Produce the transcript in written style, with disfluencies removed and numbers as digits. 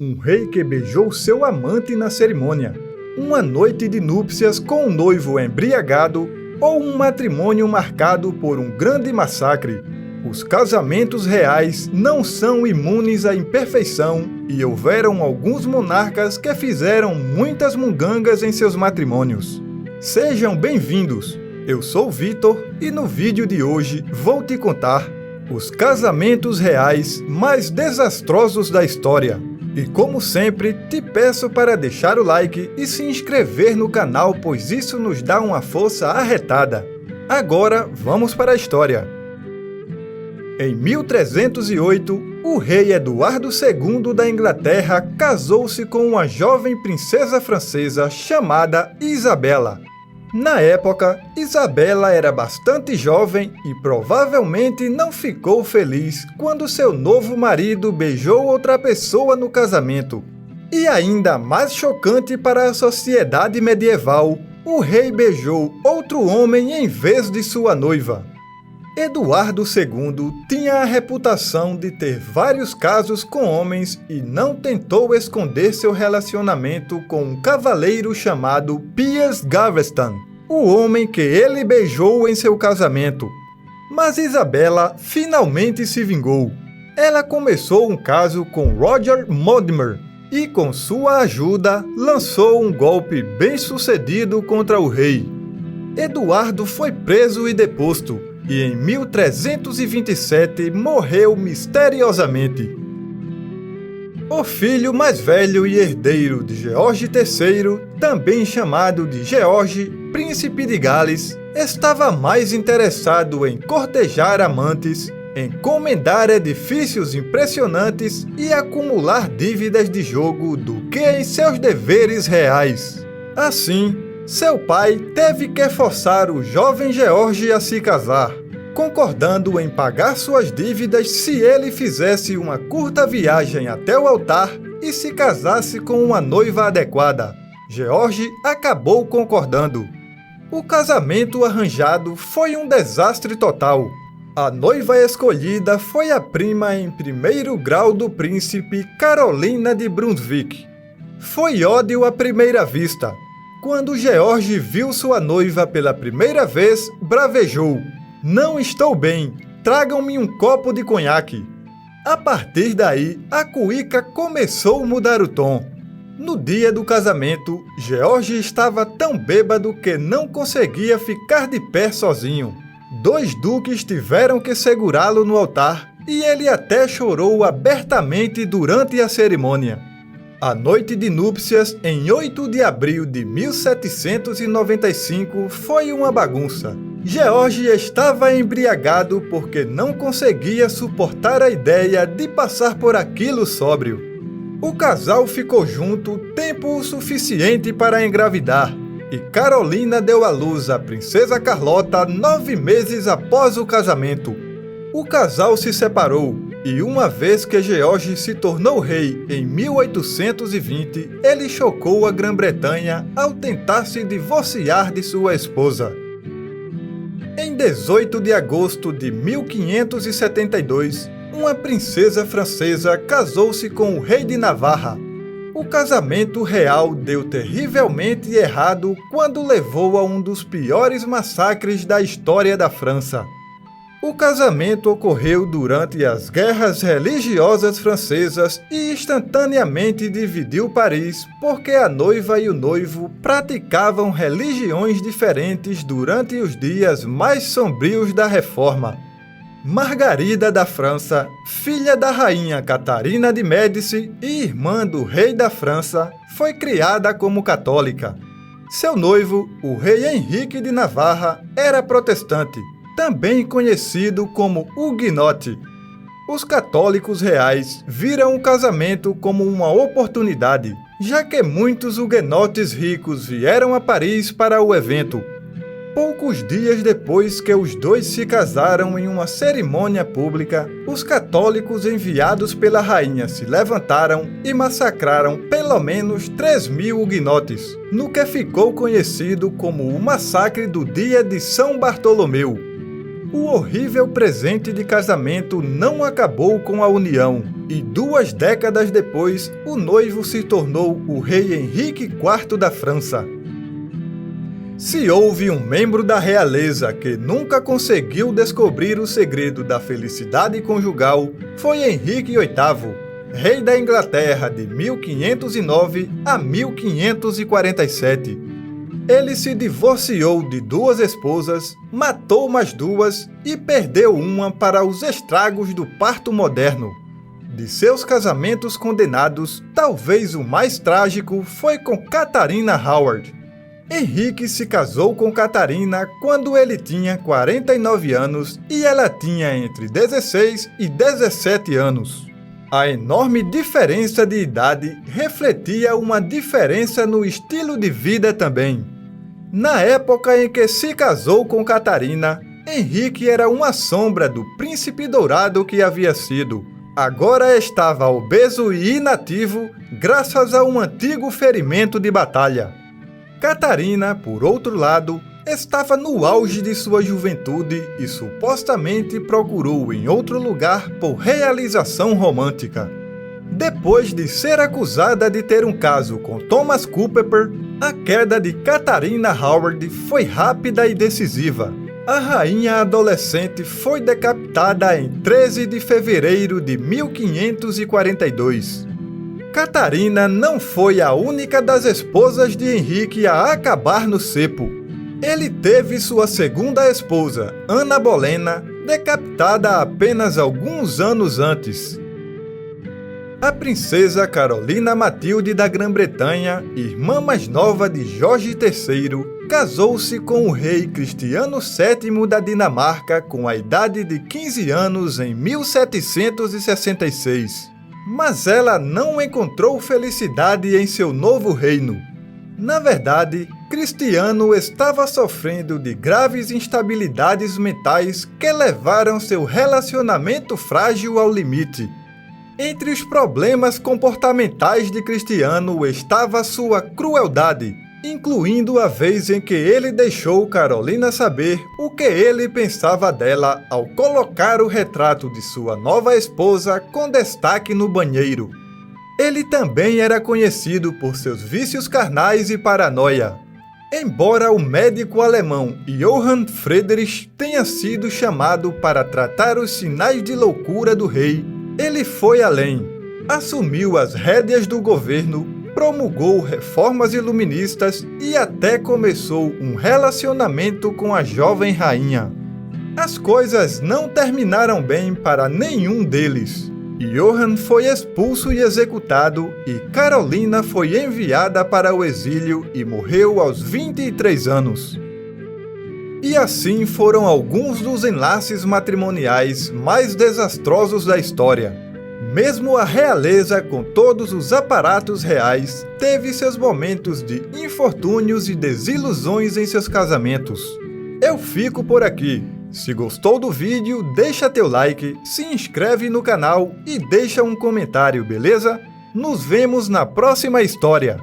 um rei que beijou seu amante na cerimônia, uma noite de núpcias com um noivo embriagado ou um matrimônio marcado por um grande massacre. Os casamentos reais não são imunes à imperfeição e houveram alguns monarcas que fizeram muitas mungangas em seus matrimônios. Sejam bem-vindos! Eu sou o Vitor e no vídeo de hoje vou te contar os casamentos reais mais desastrosos da história. E como sempre, te peço para deixar o like e se inscrever no canal, pois isso nos dá uma força arretada. Agora, vamos para a história. Em 1308, o rei Eduardo II da Inglaterra casou-se com uma jovem princesa francesa chamada Isabela. Na época, Isabela era bastante jovem e provavelmente não ficou feliz quando seu novo marido beijou outra pessoa no casamento. E ainda mais chocante para a sociedade medieval, o rei beijou outro homem em vez de sua noiva. Eduardo II tinha a reputação de ter vários casos com homens e não tentou esconder seu relacionamento com um cavaleiro chamado Piers Gaveston, o homem que ele beijou em seu casamento. Mas Isabela finalmente se vingou. Ela começou um caso com Roger Mortimer e, com sua ajuda, lançou um golpe bem-sucedido contra o rei. Eduardo foi preso e deposto, e em 1327 morreu misteriosamente. O filho mais velho e herdeiro de George III, também chamado de George, príncipe de Gales, estava mais interessado em cortejar amantes, encomendar edifícios impressionantes e acumular dívidas de jogo do que em seus deveres reais. Assim, seu pai teve que forçar o jovem George a se casar, concordando em pagar suas dívidas se ele fizesse uma curta viagem até o altar e se casasse com uma noiva adequada. George acabou concordando. O casamento arranjado foi um desastre total. A noiva escolhida foi a prima em primeiro grau do príncipe Carolina de Brunswick. Foi ódio à primeira vista. Quando George viu sua noiva pela primeira vez, bravejou: "Não estou bem, tragam-me um copo de conhaque." A partir daí, a cuíca começou a mudar o tom. No dia do casamento, George estava tão bêbado que não conseguia ficar de pé sozinho. 2 duques tiveram que segurá-lo no altar e ele até chorou abertamente durante a cerimônia. A noite de núpcias, em 8 de abril de 1795, foi uma bagunça. George estava embriagado porque não conseguia suportar a ideia de passar por aquilo sóbrio. O casal ficou junto tempo o suficiente para engravidar, e Carolina deu à luz a princesa Carlota 9 meses após o casamento. O casal se separou, e uma vez que George se tornou rei em 1820, ele chocou a Grã-Bretanha ao tentar se divorciar de sua esposa. Em 18 de agosto de 1572, uma princesa francesa casou-se com o rei de Navarra. O casamento real deu terrivelmente errado quando levou a um dos piores massacres da história da França. O casamento ocorreu durante as guerras religiosas francesas e instantaneamente dividiu Paris porque a noiva e o noivo praticavam religiões diferentes durante os dias mais sombrios da Reforma. Margarida da França, filha da rainha Catarina de Médici e irmã do rei da França, foi criada como católica. Seu noivo, o rei Henrique de Navarra, era protestante, também conhecido como huguenote. Os católicos reais viram o casamento como uma oportunidade, já que muitos huguenotes ricos vieram a Paris para o evento. Poucos dias depois que os dois se casaram em uma cerimônia pública, os católicos enviados pela rainha se levantaram e massacraram pelo menos 3.000 huguenotes, no que ficou conhecido como o Massacre do Dia de São Bartolomeu. O horrível presente de casamento não acabou com a união. e 2 décadas depois, o noivo se tornou o rei Henrique IV da França. Se houve um membro da realeza que nunca conseguiu descobrir o segredo da felicidade conjugal, foi Henrique VIII, rei da Inglaterra de 1509 a 1547. Ele se divorciou de 2 esposas, matou mais 2 e perdeu uma para os estragos do parto moderno. De seus casamentos condenados, talvez o mais trágico foi com Catarina Howard. Henrique se casou com Catarina quando ele tinha 49 anos e ela tinha entre 16 e 17 anos. A enorme diferença de idade refletia uma diferença no estilo de vida também. Na época em que se casou com Catarina, Henrique era uma sombra do príncipe dourado que havia sido. Agora estava obeso e inativo graças a um antigo ferimento de batalha. Catarina, por outro lado, estava no auge de sua juventude e supostamente procurou em outro lugar por realização romântica. Depois de ser acusada de ter um caso com Thomas Culpeper, a queda de Catarina Howard foi rápida e decisiva. A rainha adolescente foi decapitada em 13 de fevereiro de 1542. Catarina não foi a única das esposas de Henrique a acabar no cepo. Ele teve sua segunda esposa, Ana Bolena, decapitada apenas alguns anos antes. A princesa Carolina Matilde da Grã-Bretanha, irmã mais nova de Jorge III, casou-se com o rei Cristiano VII da Dinamarca com a idade de 15 anos em 1766. Mas ela não encontrou felicidade em seu novo reino. Na verdade, Cristiano estava sofrendo de graves instabilidades mentais que levaram seu relacionamento frágil ao limite. Entre os problemas comportamentais de Cristiano estava sua crueldade, incluindo a vez em que ele deixou Carolina saber o que ele pensava dela ao colocar o retrato de sua nova esposa com destaque no banheiro. Ele também era conhecido por seus vícios carnais e paranoia. Embora o médico alemão Johann Friedrich tenha sido chamado para tratar os sinais de loucura do rei, ele foi além. Assumiu as rédeas do governo, promulgou reformas iluministas e até começou um relacionamento com a jovem rainha. As coisas não terminaram bem para nenhum deles. Johann foi expulso e executado, e Carolina foi enviada para o exílio e morreu aos 23 anos. E assim foram alguns dos enlaces matrimoniais mais desastrosos da história. Mesmo a realeza, com todos os aparatos reais, teve seus momentos de infortúnios e desilusões em seus casamentos. Eu fico por aqui. Se gostou do vídeo, deixa teu like, se inscreve no canal e deixa um comentário, beleza? Nos vemos na próxima história!